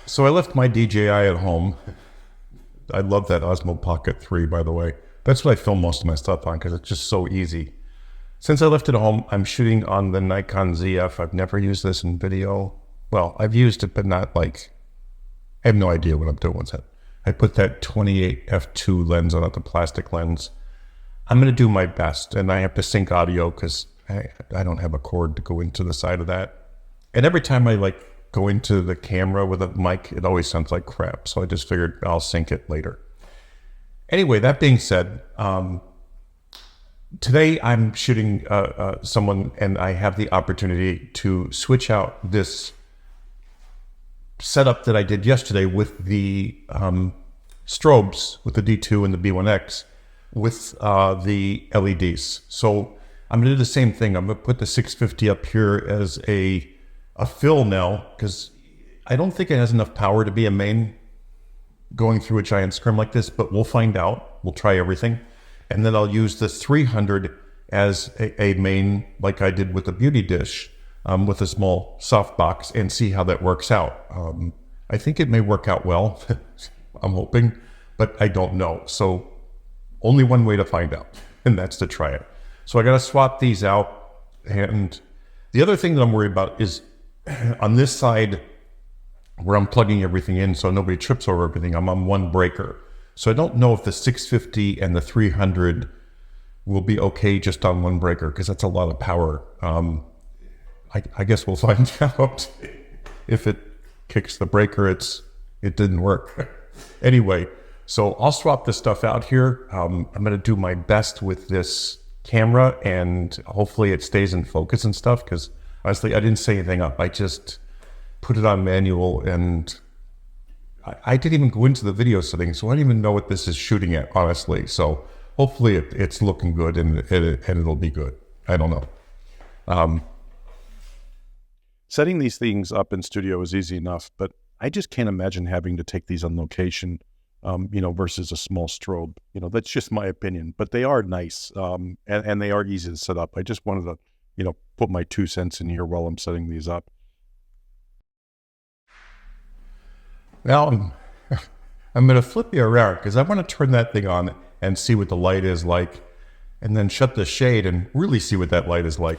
So I left my DJI at home. I love that Osmo Pocket 3, by the way. That's what I film most of my stuff on because it's just so easy. Since I left it at home, I'm shooting on the Nikon ZF. I've never used this in video. Well, I've used it, but not like, I have no idea what I'm doing with it. I put that 28 f2 lens on it, the plastic lens. I'm going to do my best, and I have to sync audio because I don't have a cord to go into the side of that. And every time I go into the camera with a mic, it always sounds like crap. So I just figured I'll sync it later. Anyway, that being said, today I'm shooting someone, and I have the opportunity to switch out this setup that I did yesterday with the strobes, with the D2 and the B1X, with the LEDs. So I'm gonna do the same thing. I'm gonna put the 650 up here as a fill now, because I don't think it has enough power to be a main going through a giant scrim like this, but we'll find out. We'll try everything. And then I'll use the 300 as a main, like I did with the Beauty Dish, with a small softbox, and see how that works out. I think it may work out well. I'm hoping, but I don't know. So only one way to find out, and that's to try it. So I got to swap these out. And the other thing that I'm worried about is on this side where I'm plugging everything in so nobody trips over everything, I'm on one breaker. So I don't know if the 650 and the 300 will be okay just on one breaker, because that's a lot of power. I guess we'll find out. If it kicks the breaker, it didn't work. Anyway, so I'll swap this stuff out here. I'm going to do my best with this camera, and hopefully it stays in focus and stuff, because honestly, I didn't say anything up. I just put it on manual, and I didn't even go into the video settings, so I don't even know what this is shooting at, honestly. So hopefully it's looking good, and it'll be good. I don't know. Setting these things up in studio is easy enough, but I just can't imagine having to take these on location, versus a small strobe. That's just my opinion, but they are nice, and they are easy to set up. I just wanted to, put my 2 cents in here while I'm setting these up. Now I'm going to flip you around because I want to turn that thing on and see what the light is like, and then shut the shade and really see what that light is like.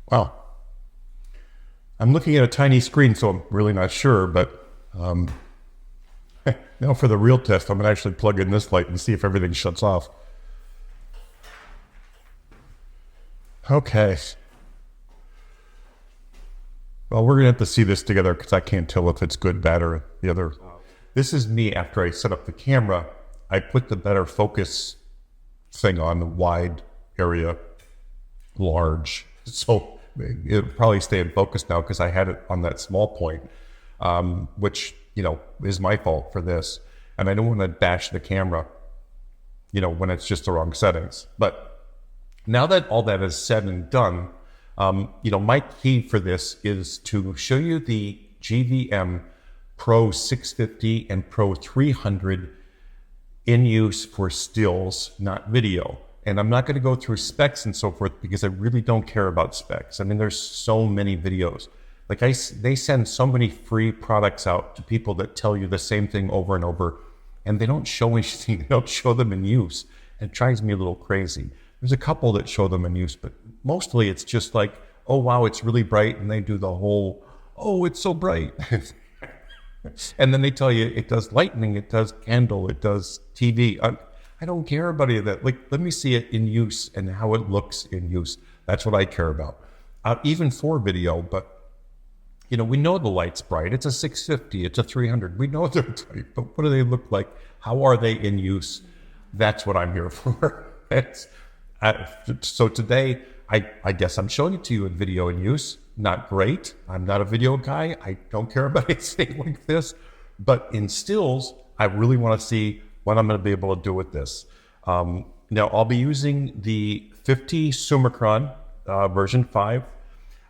Wow. I'm looking at a tiny screen, so I'm really not sure, but now for the real test, I'm going to actually plug in this light and see if everything shuts off. Okay. Well, we're going to have to see this together because I can't tell if it's good, bad, or the other. This is me after I set up the camera. I put the better focus thing on, the wide area, large. So it'll probably stay in focus now because I had it on that small point, which, is my fault for this. And I don't want to bash the camera, when it's just the wrong settings. But now that all that is said and done, my key for this is to show you the GVM Pro 650 and Pro 300 in use for stills, not video. And I'm not going to go through specs and so forth because I really don't care about specs. I mean, there's so many videos. They send so many free products out to people that tell you the same thing over and over, and they don't show anything. They don't show them in use. It drives me a little crazy. There's a couple that show them in use, but mostly it's just like, oh, wow, it's really bright. And they do the whole, oh, it's so bright. And then they tell you it does lightning, it does candle, it does TV. I don't care about any of that. Let me see it in use and how it looks in use. That's what I care about. Even for video, but we know the light's bright. It's a 650, it's a 300. We know they're bright, but what do they look like? How are they in use? That's what I'm here for. So today, I guess I'm showing it to you in video in use. Not great. I'm not a video guy. I don't care about anything like this. But in stills, I really want to see what I'm going to be able to do with this. Now, I'll be using the 50 Summicron version 5.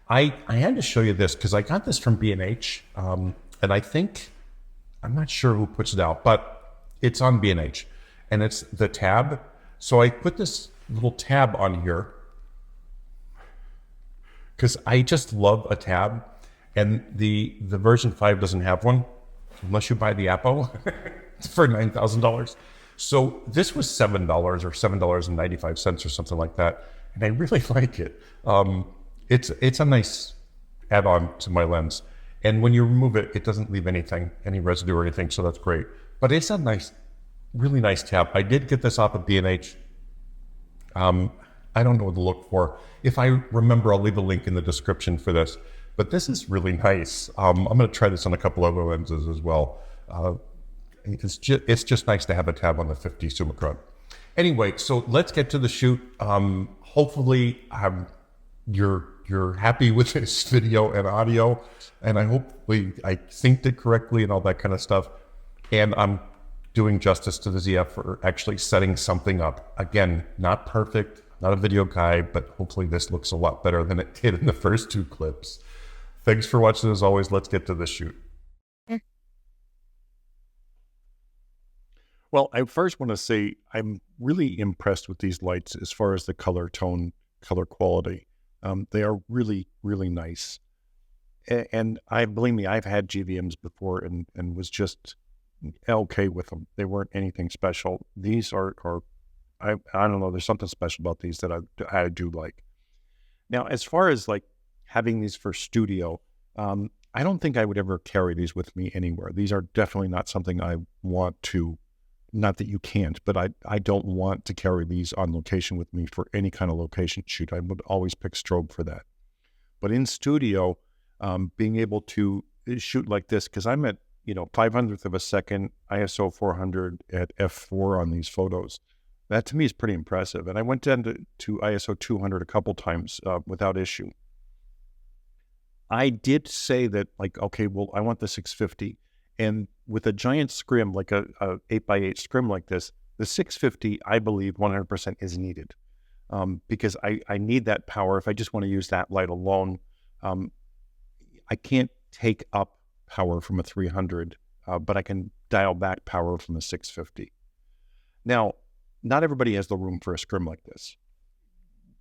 I had to show you this because I got this from B&H, and I'm not sure who puts it out, but it's on B&H. and it's the tab. So I put this little tab on here because I just love a tab, and the version 5 doesn't have one unless you buy the Apple for $9,000. So this was $7 or $7.95 or something like that, and I really like it. It's a nice add-on to my lens, and when you remove it, it doesn't leave any residue or anything, so that's great. But it's a nice, really nice tab. I did get this off of B&H. I don't know what to look for. If I remember, I'll leave a link in the description for this. But this is really nice. I'm going to try this on a couple other lenses as well. It's just nice to have a tab on the 50 Summicron. Anyway, so let's get to the shoot. Hopefully, you're happy with this video and audio, and I synced it correctly and all that kind of stuff. And I'm doing justice to the ZF for actually setting something up. Again, not perfect, not a video guy, but hopefully this looks a lot better than it did in the first 2 clips. Thanks for watching as always. Let's get to the shoot. Well, I first want to say I'm really impressed with these lights as far as the color tone, color quality. They are really, really nice. And believe me, I've had GVMs before and was just okay with them. They weren't anything special. These are I don't know, there's something special about these that I do like. Now, as far as like having these for studio, I don't think I would ever carry these with me anywhere. These are definitely not something I want to, not that you can't, but I don't want to carry these on location with me for any kind of location shoot. I would always pick strobe for that. But in studio, being able to shoot like this, because I'm at 500th of a second, ISO 400 at f4 on these photos. That to me is pretty impressive. And I went down to ISO 200 a couple times without issue. I did say that, like, okay, well, I want the 650. And with a giant scrim, like a 8x8 scrim like this, the 650, I believe 100% is needed. Because I need that power. If I just want to use that light alone, I can't take up power from a 300, but I can dial back power from a 650. Now, not everybody has the room for a scrim like this.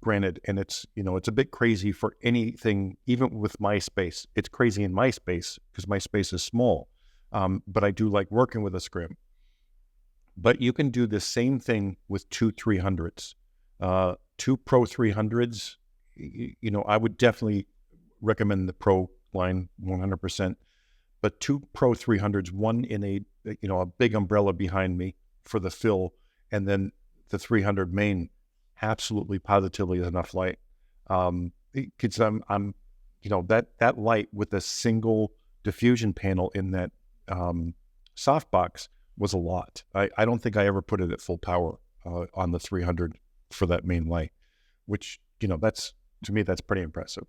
Granted, and it's a bit crazy for anything, even with my space. It's crazy in my space because my space is small, but I do like working with a scrim. But you can do the same thing with 2 300s. 2 Pro 300s, I would definitely recommend the Pro line 100%. But 2 Pro 300s, one in a big umbrella behind me for the fill, and then the 300 main, absolutely positively is enough light. Because I'm that light with a single diffusion panel in that softbox was a lot. I don't think I ever put it at full power on the 300 for that main light, which that's, to me, that's pretty impressive.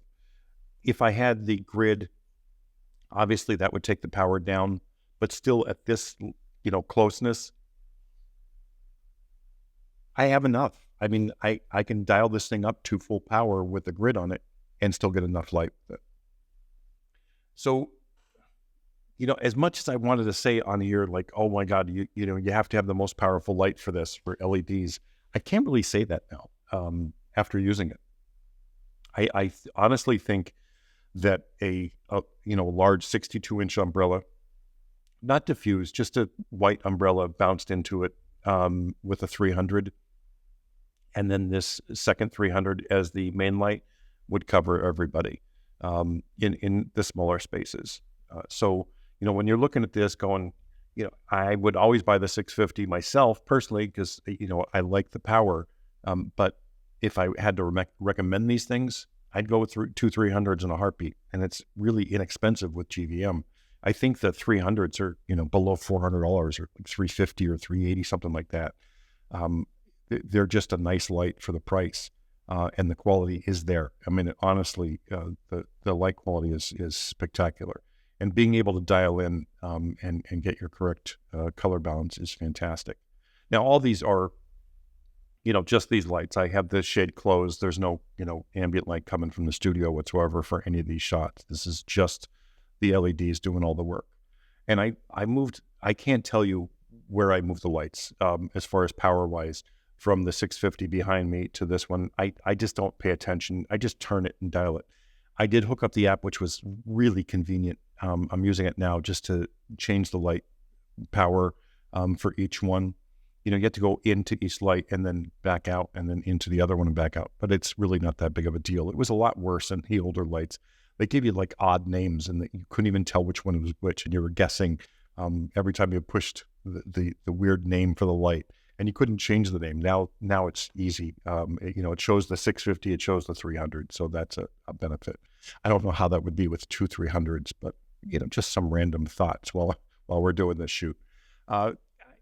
If I had the grid, obviously that would take the power down, but still at this closeness, I have enough. I mean, I can dial this thing up to full power with the grid on it and still get enough light with it. So, as much as I wanted to say on here, like, oh my God, you have to have the most powerful light for this, for LEDs, I can't really say that now after using it. I honestly think that a large 62-inch umbrella, not diffused, just a white umbrella bounced into it with a 300, and then this second 300 as the main light would cover everybody in the smaller spaces. So, when you're looking at this going, I would always buy the 650 myself personally because, I like the power. But if I had to recommend these things, I'd go with 2 300s in a heartbeat. And it's really inexpensive with GVM. I think the 300s are, below $400 or like $350 or $380, something like that. They're just a nice light for the price, and the quality is there. I mean, honestly, the light quality is spectacular, and being able to dial in and get your correct color balance is fantastic. Now, all these are, just these lights. I have this shade closed. There's no, ambient light coming from the studio whatsoever for any of these shots. This is just the LEDs doing all the work. And I can't tell you where I move the lights as far as power wise from the 650 behind me to this one. I just don't pay attention. I just turn it and dial it. I did hook up the app, which was really convenient. I'm using it now just to change the light power for each one. You get to go into each light and then back out and then into the other one and back out. But it's really not that big of a deal. It was a lot worse in the older lights. They gave you like odd names and you couldn't even tell which one was which. And you were guessing every time you pushed the weird name for the light. And you couldn't change the name. Now it's easy. It shows the 650, it shows the 300. So that's a benefit. I don't know how that would be with two 300s, but just some random thoughts while we're doing this shoot.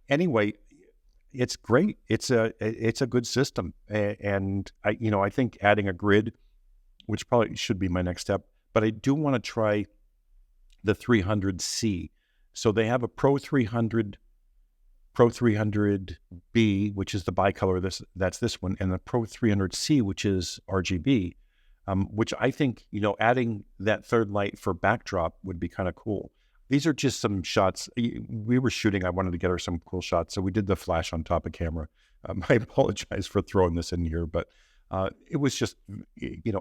Anyway, it's great. It's a good system, and I think adding a grid, which probably should be my next step, but I do want to try the 300C. So they have a Pro 300. Pro 300B, which is the bicolor, that's this one, and the Pro 300C, which is RGB, which I think, adding that third light for backdrop would be kind of cool. These are just some shots. We were shooting. I wanted to get her some cool shots, so we did the flash on top of camera. I apologize for throwing this in here, but it was just,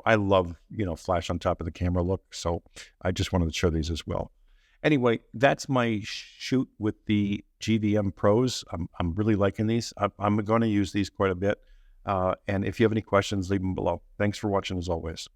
I love, flash on top of the camera look, so I just wanted to show these as well. Anyway, that's my shoot with the GVM Pros. I'm really liking these. I'm going to use these quite a bit. And if you have any questions, leave them below. Thanks for watching as always.